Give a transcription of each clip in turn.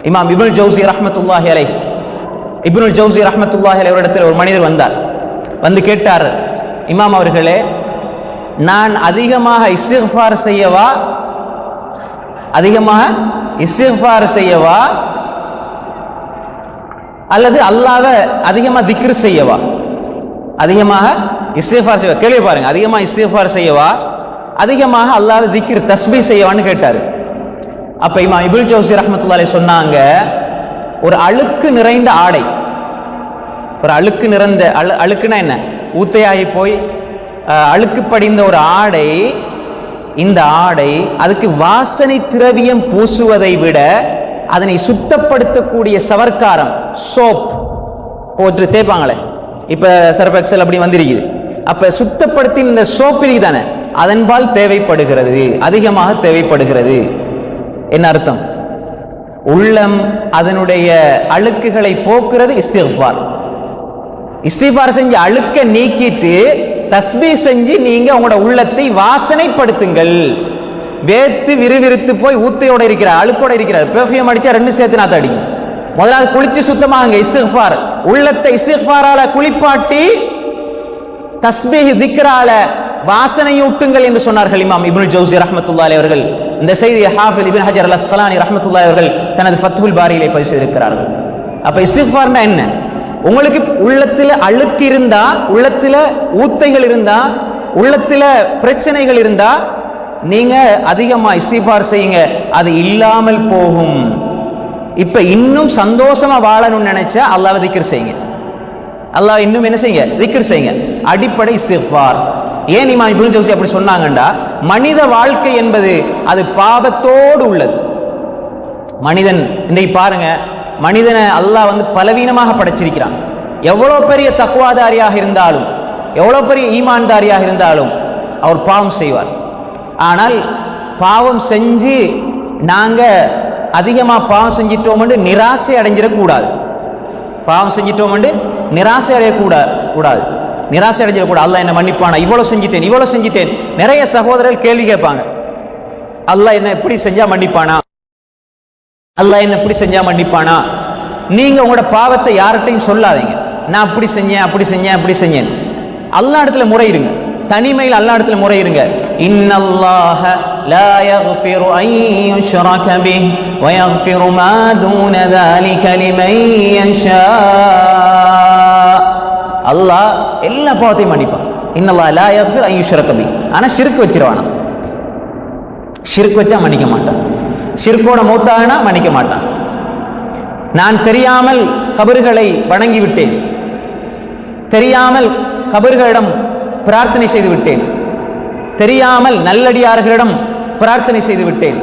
இமாம் இப்னுல் ஜௌஸி ரஹ்மத்துல்லாஹி அலைஹ், இப்னுல் ஜௌஸி ரஹ்மத்துல்லாஹி அலைஹி அவரிடத்தில் ஒரு மனிதர் வந்தார். வந்து கேட்டார், இமாம் அவர்களே, நான் அதிகமாக இஸ்திக்ஃபார் செய்யவா, அதிகமாக இஸ்திக்ஃபார் செய்யவா அல்லது அல்லாஹ்வை அதிகமாக திக்ர் செய்யவா? அதிகமாக இஸ்திக்ஃபார் செய்யவா, கேள்வி பாருங்க, அதிகமாக இஸ்திக்ஃபார் செய்யவா, அதிகமாக அல்லாஹ்வை திக்ர் தஸ்பீஹ் செய்யவான்னு கேட்டாரு. அப்ப இமாம் இப்னுல் ஜௌஸி ரஹ்மத்துல்லாஹி அலைஹி சொன்னாங்க, ஒரு அழுக்கு நிறைந்த ஆடை, ஒரு அழுக்கு நிறைந்த அழுக்குனா என்ன, ஊத்தையாகி போய் அழுக்கு படிந்த ஒரு ஆடை, இந்த ஆடை அதுக்கு வாசனை திரவியம் பூசுவதை விட அதனை சுத்தப்படுத்தக்கூடிய சவர்க்காரம், சோப் போட்டு தேய்ப்பாங்களே, இப்ப சர்ஃப் எக்ஸல் அப்படி வந்திருக்குது. அப்ப சுத்தப்படுத்தி இந்த சோப்பிரி தானே அதன்பால் தேவைப்படுகிறது, அதிகமாக தேவைப்படுகிறது. என்ன அர்த்தம்? உள்ளம் அதனுடைய அழுக்குகளை போக்குறது இஸ்திக்ஃபார். இஸ்திக்ஃபார் செஞ்சு அழுக்க நீக்கிட்டு தஸ்பீஹ் செஞ்சு நீங்க உங்களோட உள்ளத்தை வாசனைப்படுத்துங்கள். வேத்து விறுவிறுத்து போய் ஊத்தையோட இருக்கிற அழுக்கோட இருக்கிறார், பெர்ஃபியூம் அடிச்சா ரெண்டு சேர்த்து நாத்த அடிக்கும். முதலாவது குளிச்சு சுத்தமாகுங்க, இஸ்திக்ஃபார். உள்ளத்தை இஸ்திக்ஃபாரால குளிப்பாட்டி தஸ்பீஹ் திக்ரால வாசனையூட்டுங்கள் என்று சொன்னார்கள் இமாம் இப்னுல் ஜௌஸி ரஹ்மத்துல்லாஹி அலைஹி அவர்கள். இந்த செய்தியை ஹாஃபிஸ் இப்னு ஹஜர் அல் அஸ்கலானி ரஹ்மத்துல்லாஹி அவர்கள் தனது ஃபத்ஹுல் பாரியிலே பதிவு செய்திருக்கிறார்கள். அப்ப இஸ்திக்ஃபார்னா என்ன? உங்களுக்கு உள்ளத்துல அழுக்கு இருந்தா, உள்ளத்துல ஊத்தைகள் இருந்தா, உள்ளத்துல பிரச்சனைகள் இருந்தா நீங்க அதிகமா இஸ்திக்ஃபார் செய்யுங்க, அது இல்லாமல் போகும். இப்ப இன்னும் சந்தோஷமா வாழணும்னு நினைச்சா அல்லாஹ்வை திக்ர் செய்யுங்க. அல்லாஹ் இன்னும் என்ன செய்யுங்க? திக்ர் செய்யுங்க. அடிப்படை இஸ்திக்ஃபார். ஏன் இமாம் இப்னுல் ஜௌஸி அப்படி சொன்னாங்கண்டா, மனித வாழ்க்கை என்பது அது பாவத்தோடு உள்ளது. மனிதன் இன்றைக்கு பாருங்க, மனிதனை அல்லாஹ் பலவீனமாக படைச்சிருக்கிறான். எவ்வளவு பெரிய தக்வாதாரியாக இருந்தாலும், எவ்வளவு பெரிய ஈமான்தாரியாக இருந்தாலும் அவர் பாவம் செய்வார். ஆனால் பாவம் செஞ்சு நாங்க அதிகமா பாவம் செஞ்சிட்டோம் நிராசை அடைஞ்சிடக்கூடாது. பாவம் செஞ்சிட்டோம் நிராசை அடையக்கூடாது, நிராசை அடைஞ்சிடக்கூடாது. அல்லாஹ் என்ன மன்னிப்பானா, இவ்வளவு செஞ்சிட்டேன் இவ்வளவு செஞ்சிட்டேன். நிறைய சகோதரர்கள் கேள்வி கேட்பாங்க, அல்லாஹ் என்ன எப்படி செஞ்சா மன்னிப்பானா, அல்லாஹ் என்ன எப்படி செஞ்சா மன்னிப்பானா? நீங்க உங்களோட பாவத்தை யார்கிட்டையும் சொல்லாதீங்க, நான் அப்படி செஞ்சேன் அப்படி செஞ்சேன் அப்படி செஞ்சேன். அல்லாஹ் இடத்துல முறையிடுங்க, தனிமையில் அல்லாஹ் இடத்துல முறையிடுங்க. இன்னல்லாஹ லா யக்ஃபிரு அன் யுஷ்ரக பிஹி வ யக்ஃபிரு மா தூன ذلك லிமன் யஷா. அல்லாஹ் எல்லா பாவத்தையும் மன்னிப்பான். இன்னல்லாஹ லா யக்ஃபிரு அன் யுஷ்ரக பிஹி. ஆனா ஷிர்க் வச்சிரவானா, ஷிர்க் வச்சா மன்னிக்க மாட்டான். ஷிர்கோட மௌத்தானா மன்னிக்க மாட்டான். நான் தெரியாமல் கபர்களை வணங்கி விட்டேன், தெரியாமல் கபர்களிடம் பிரார்த்தனை செய்து விட்டேன், தெரியாமல் நல்லடியார்களிடம் பிரார்த்தனை செய்து விட்டேன்,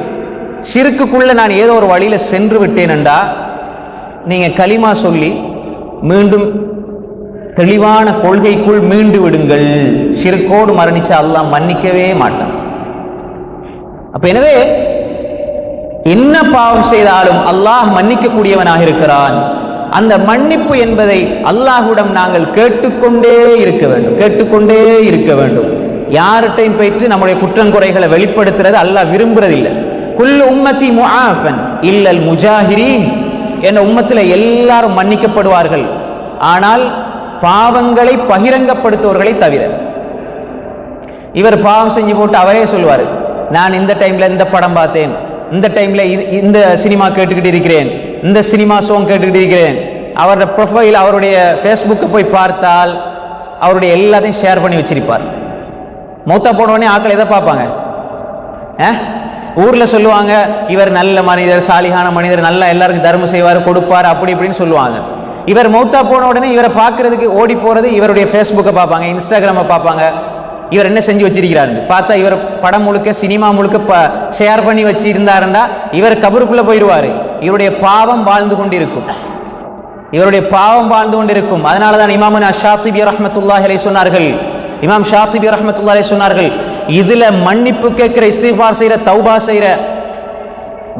ஷிர்க்குக்குள்ள நான் ஏதோ ஒரு வழியில சென்று விட்டேன் என்றா நீங்க கலிமா சொல்லி மீண்டும் தெளிவான கொள்கைக்குள் மீண்டு விடுங்கள். ஷிர்கோடு மரணிச்சா அல்லாஹ் மன்னிக்கவே மாட்டான். அப்ப எனவே என்ன பாவம் செய்தாலும் அல்லாஹ் மன்னிக்கக்கூடியவனாக இருக்கிறான். அந்த மன்னிப்பு என்பதை அல்லாஹ்விடம் நாங்கள் கேட்டுக்கொண்டே இருக்க வேண்டும், கேட்டுக்கொண்டே இருக்க வேண்டும். யார்கிட்டையும் போயிட்டு நம்முடைய குற்றங்குறைகளை வெளிப்படுத்துறது அல்லாஹ் விரும்புறதில்லை. குல்லு உம்மத்தி முஆஃபன் இல்லல் முஜாஹிரீன். என்ற உம்மத்தில் எல்லாரும் மன்னிக்கப்படுவார்கள், ஆனால் பாவங்களை பகிரங்கப்படுத்துவர்களை தவிர. இவர் பாவம் செஞ்சு போட்டு அவரே சொல்வார், நான் இந்த டைம்ல இந்த படம் பார்த்தேன், இந்த டைம்ல இந்த சினிமா கேட்டுக்கிட்டு இருக்கிறேன், இந்த சினிமா சாங் கேட்டுக்கிட்டு இருக்கிறேன். அவருடைய ப்ரொஃபைல், அவருடைய ஃபேஸ்புக்கை போய் பார்த்தால் அவருடைய எல்லாத்தையும் ஷேர் பண்ணி வச்சிருப்பார். மௌத்தா போனவொடனே ஆட்கள் எதை பார்ப்பாங்க? ஊர்ல சொல்லுவாங்க, இவர் நல்ல மனிதர், சாலிகான மனிதர், நல்லா எல்லாருக்கும் தர்மம் செய்வார், கொடுப்பார், அப்படி இப்படின்னு சொல்லுவாங்க. இவர் மௌத்தா போன உடனே இவரை பார்க்கறதுக்கு ஓடி போறது இவருடைய ஃபேஸ்புக்கை பார்ப்பாங்க, இன்ஸ்டாகிராமை பார்ப்பாங்க. இவர் என்ன செஞ்சு வச்சிருக்கிறாரு பார்த்தா இவர் படம் முழுக்க, சினிமா முழுக்க ஷேர் பண்ணி வச்சு இருந்தாருண்டா இவர் கபருக்குள்ள போயிடுவாரு. இவருடைய பாவம் வாழ்ந்து கொண்டிருக்கும், இவருடைய பாவம் வாழ்ந்து கொண்டிருக்கும். அதனாலதான் இமாம் ஷாத்திபி ரஹ்மத்துல்லாஹி அலைஹி சொன்னார்கள், இமாம் ஷாத்திபி ரஹ்மத்துல்லாஹி அலைஹி சொன்னார்கள், இதுல மன்னிப்பு கேட்கிற, இஸ்திக்ஃபார் செய்யற, தௌபா செய்யற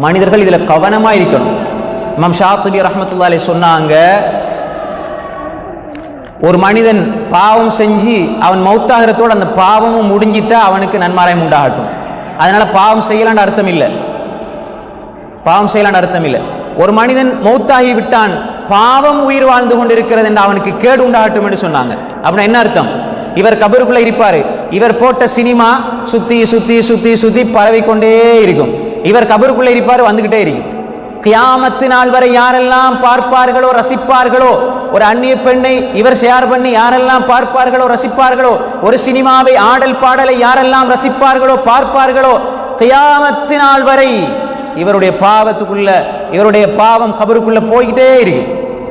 மனிதர்கள் இதுல கவனமா இருக்கணும். இமாம் ஷாத்திபி ரஹ்மத்துல்லாஹி அலைஹி சொன்னாங்க, ஒரு மனிதன் பாவம் செஞ்சு அவன் மௌத்தாகிறதோடு அந்த பாவமும் முடிஞ்சிட்டா அவனுக்கு நன்மாராயம் உண்டாகட்டும். அதனால பாவம் செய்யலான்னு அர்த்தம் இல்லை, பாவம் செய்யலான்னு அர்த்தம் இல்லை. ஒரு மனிதன் மௌத்தாகி விட்டான், பாவம் உயிர் வாழ்ந்து கொண்டிருக்கிறது என்று அவனுக்கு கேடு உண்டாகட்டும் என்று சொன்னாங்க. அப்படின்னா என்ன அர்த்தம்? இவர் கபருக்குள்ள இருப்பாரு, இவர் போட்ட சினிமா சுத்தி சுத்தி சுத்தி சுத்தி பரவிக்கொண்டே இருக்கும். இவர் கபருக்குள்ள இருப்பாரு, வந்துகிட்டே இருக்கும். கியாமத்து நாள் வரை யாரெல்லாம் பார்ப்பார்களோ ரசிப்பார்களோ, ஒரு அந்நிய பெண்ணை இவர் ஷேர் பண்ணி யாரெல்லாம் பார்ப்பார்களோ ரசிப்பார்களோ, ஒரு சினிமாவை ஆடல் பாடலை யாரெல்லாம் ரசிப்பார்களோ பார்ப்பார்களோ, கியாமத்து நாள் வரை இவருடைய பாவத்துக்குள்ள இவருடைய பாவம் கபருக்குள்ள போய்கிட்டே இருக்கு.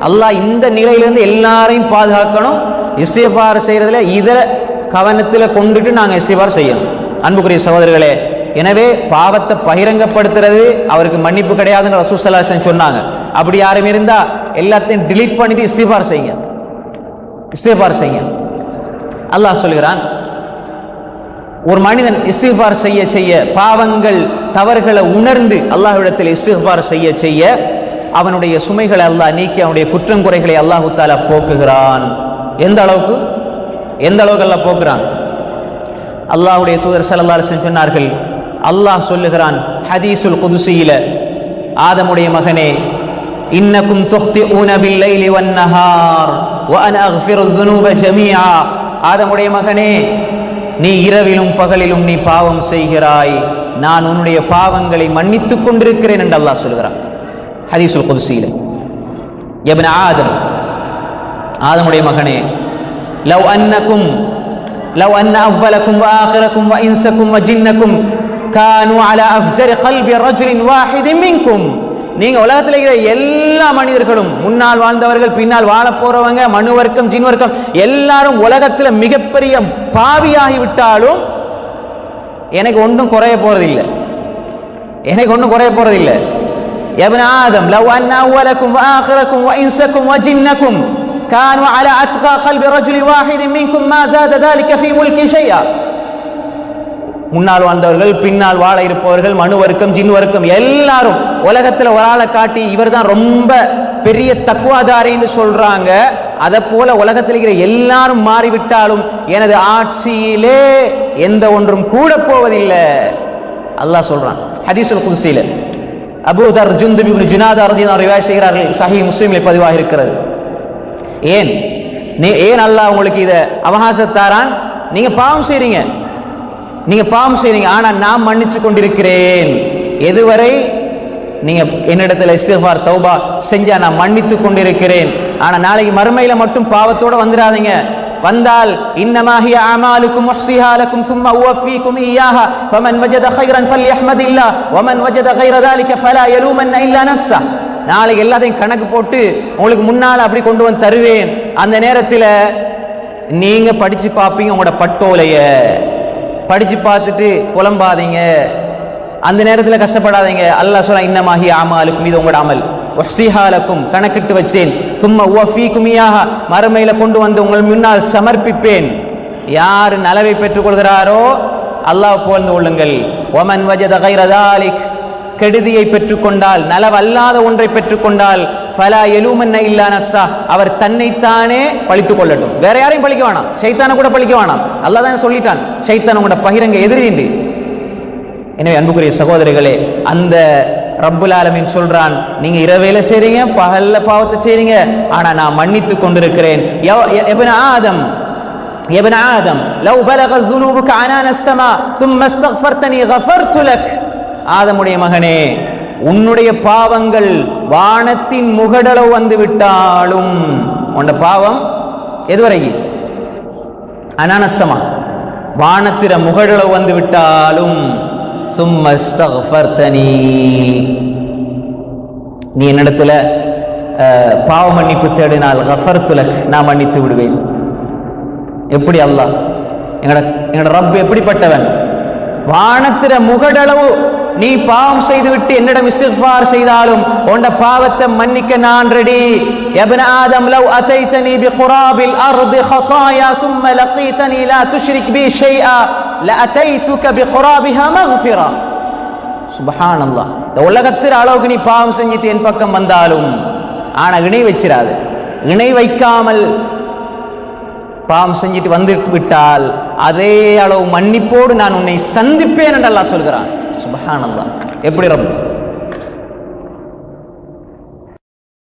அல்லாஹ் இந்த நிலையிலிருந்து எல்லாரையும் பாதுகாக்கணும். இஸ்திக்ஃபார் செய்யறதுல இத கவனத்துல கொண்டுட்டு நாங்க இஸ்திக்ஃபார் செய்யணும். அன்புக்குரிய சகோதரர்களே, எனவே பாவத்தை பகிரங்கப்படுத்துறது அவருக்கு மன்னிப்பு கிடையாதுன்னு ரசூல் ஸல்லல்லாஹு அலைஹி வஸல்லம் சொன்னாங்க. அப்படி யாரும் இருந்தா எல்லாத்தையும் டிலீட் பண்ணிட்டு இஸ்திக்ஃபார் செய்யுங்க, இஸ்திக்ஃபார் செய்யுங்க. அல்லாஹ் சொல்கிறான், ஒரு மனிதன் இஸ்திக்ஃபார் செய்ய செய்ய, பாவங்கள் தவறுகளை உணர்ந்து அல்லாஹ்விடத்தில் இஸ்திக்ஃபார் செய்ய செய்ய அவனுடைய சுமைகளை அல்லாஹ் நீக்கி அவனுடைய குற்றம் குறைகளை அல்லாஹ் தஆலா போக்குகிறான். எந்த அளவுக்கு அல்லாஹ் போக்குறான்? அல்லாஹ்வுடைய தூதர் ஸல்லல்லாஹு அலைஹி வஸல்லம் சொன்னார்கள், அல்லாஹ் சொல்லுகிறான் ஹதீஸுல் குதுஸியில, ஆதமுடைய மகனே, இன்னக்கும் துக்திஊன பில்லைலி வன்னஹார் வ அன அக்ஃபிரு ذுனூப ஜமீஆ. ஆதமுடைய மகனே, நீ இரவிலும் பகலிலும் நீ பாவம் செய்கிறாய், நான் உன்னுடைய பாவங்களை மன்னித்துக் கொண்டிருக்கிறேன் என்று அல்லாஹ் சொல்கிறான் ஹதீஸுல் குதுஸியில. இப்ன ஆதம், ஆதமுடைய மகனே, லவ் அன்ன அவ்வலக்கும் வ ஆகிரக்கும் வ இன்சக்கும் வ ஜின்னக்கும் கானு அலா அஃஜரி கல்பி ரஜுலின் வாஹிதின் மின்கும். நீங்க உலகத்தில் இருக்கிற எல்லா மனிதர்களும், முன்னால் வாழ்ந்தவர்கள், பின்னால் வாழ போறவங்க, மனு வர்க்கம், ஜின் வர்க்கம், எல்லாரும் உலகத்துல மிகப்பெரிய பாவியாகி விட்டாலும் எனக்கு ஒன்றும் குறைய போறதில்லை, எனக்கு ஒன்றும் குறைய போறதில்லை. யப்ன ஆதம், லவ் அன்ன அவ்வலக்கும் வ ஆகிரக்கும் வ இன்சக்கும் வ ஜின்னக்கும் கானு அலா அத்கா கல்பி ரஜுலின் வாஹிதின் மின்கும் மா ஸாத ذلك ஃபீ முல்கி ஷைஆ. முன்னால் வாழ்ந்தவர்கள், பின்னால் வாழ இருப்பவர்கள், மனு வர்க்கம், ஜின் வர்க்கம், எல்லாரும் உலகத்துல ஒரு ஆளை காட்டி இவர் தான் ரொம்ப பெரிய தக்வாதாரின்னு சொல்றாங்க. அதை போல உலகத்தில் இருக்கிற எல்லாரும் மாறிவிட்டாலும் எனது ஆட்சியிலே எந்த ஒன்றும் கூட போவதில்லை அல்லாஹ் சொல்றான் ஹதீஸுல் குத்ஸில. அபூ தர் ஜுந்துப் இப்னு ஜுனாதா ரலியல்லாஹு அன்ஹு ரிவாயத் செய்கிறார்கள், சஹீஹ் முஸ்லிமில் பதிவாக இருக்கிறது. ஏன் அல்லாஹ் உங்களுக்கு இத அவகாசத்தாரான்? நீங்க பாவம் செய்றீங்க, நீங்க பாவம் செய்றீங்க, ஆனா நான் மன்னிச்சு கொண்டிருக்கிறேன். எதுவரை? நீங்க என்னிடத்துல இஸ்திக்ஃபார் தௌபா செஞ்சா நான் மன்னித்து கொண்டிருக்கிறேன். ஆனா நாளைக்கு மறுமையில மட்டும் பாவத்தோட வந்துடாதீங்க. வந்தால் இன்னமா ஹிய அமாலுக்கும் உஹ்ஸிஹா லக்கும் ثم உவஃபீக்கும் இய்யாஹா ஃபமன் வஜத கைரன் ஃபல்யஹ்மதில்லாஹ் வமன் வஜத கைர ذلك ஃபலா யலூமன்ன இல்லா நஃப்ஸஹ். நாளைக்கு எல்லாத்தையும் கணக்கு போட்டு உங்களுக்கு முன்னால அப்படி கொண்டு வந்து தருவேன். அந்த நேரத்தில் நீங்க படிச்சு பார்ப்பீங்க, உங்களோட பட்டோலைய படிச்சு பார்த்துட்டு புலம்பாதீங்க, அந்த நேரத்தில் கஷ்டப்படாதீங்க. அல்லாஹ் சொல்ல, இன்னமாஹி அமாலுக்கும், இது உங்களோட அமல், உஹ்ஸிஹாலக்கும், கணக்கிட்டு வச்சேன், சும்மா உவஃபீக்கும் இய்யாஹா, மறுமையில கொண்டு வந்து உங்கள் முன்னால் சமர்ப்பிப்பேன். யார் நலவை பெற்றுக் கொள்கிறாரோ அல்லாஹ் புகழ்ந்து கொள்ளுங்கள். வமன் வஜத கைர ذلك, கெடுதியை பெற்றுக்கொண்டால், நலவல்லாத ஒன்றை பெற்றுக்கொண்டால், ஃபலா யலூமன்ன இல்லா நஃப்ஸா, அவர் தன்னைத்தானே பழித்துக் கொள்ளட்டும், வேற யாரையும் பழிக்க வேணாம், ஷைத்தானை கூட பழிக்க வேணாம். அல்லாஹ் தான் சொல்லிட்டான், ஷைத்தான் உங்களோட பகிரங்க எதிரிண்டு. எனவே அன்புக்குரிய சகோதரிகளே, அந்த ரப்புல் ஆலமீன் சொல்றான், நீங்க இரவேல செய்றீங்க, பகல்ல பாவத்தை செய்றீங்க, ஆனா நான் மன்னித்து கொண்டிருக்கிறேன். ابن آدم لو بلغت ذنوبك عنان السماء ثم استغفرتني غفرت لك. ஆதமுடைய மகனே, உன்னுடைய பாவங்கள் வானத்தின் முகடளவு வந்து விட்டாலும், உன்ன பாவம் எதுவரை? அனானஸ்தமா, வானத்திர முகடளவு வந்து விட்டாலும், சும்ம இஸ்தக்ஃபர்தனி, நீ என்னிடத்துல பாவ மன்னிப்பு தேடினால், கஃபர்து லக், நான் மன்னித்து விடுவேன். எப்படி அல்லாஹ், எங்கட ரப் எப்படிப்பட்டவன்? வானத்திர முகடளவு நீ பாவம் செய்துவிட்டு என்னிடம் இஸ்திக்ஃபார் செய்தாலும் உன்ட பாவத்தை மன்னிக்க நான் ரெடி. யப்ன ஆதம் லவ் அதைதனி பிகுராபில் அர்தி ஹதாயா ثم لقيتني لا تشرك بي شيئا لاتيتك بقرابها مغفرا. சுப்ஹானல்லாஹ், இந்த உலகத்தின் அளவுக்கு நீ பாவம் செஞ்சிட்டு என் பக்கம் வந்தாலும், ஆனா இணை வச்சிராது, இணை வைக்காமல் பாவம் செஞ்சிட்டு வந்து விட்டால் அதே அளவு மன்னிப்போடு நான் உன்னை சந்திப்பேன் என்று அல்லாஹ் சொல்கிறான். சுப்ஹானல்லாஹ், எப்படி ரப்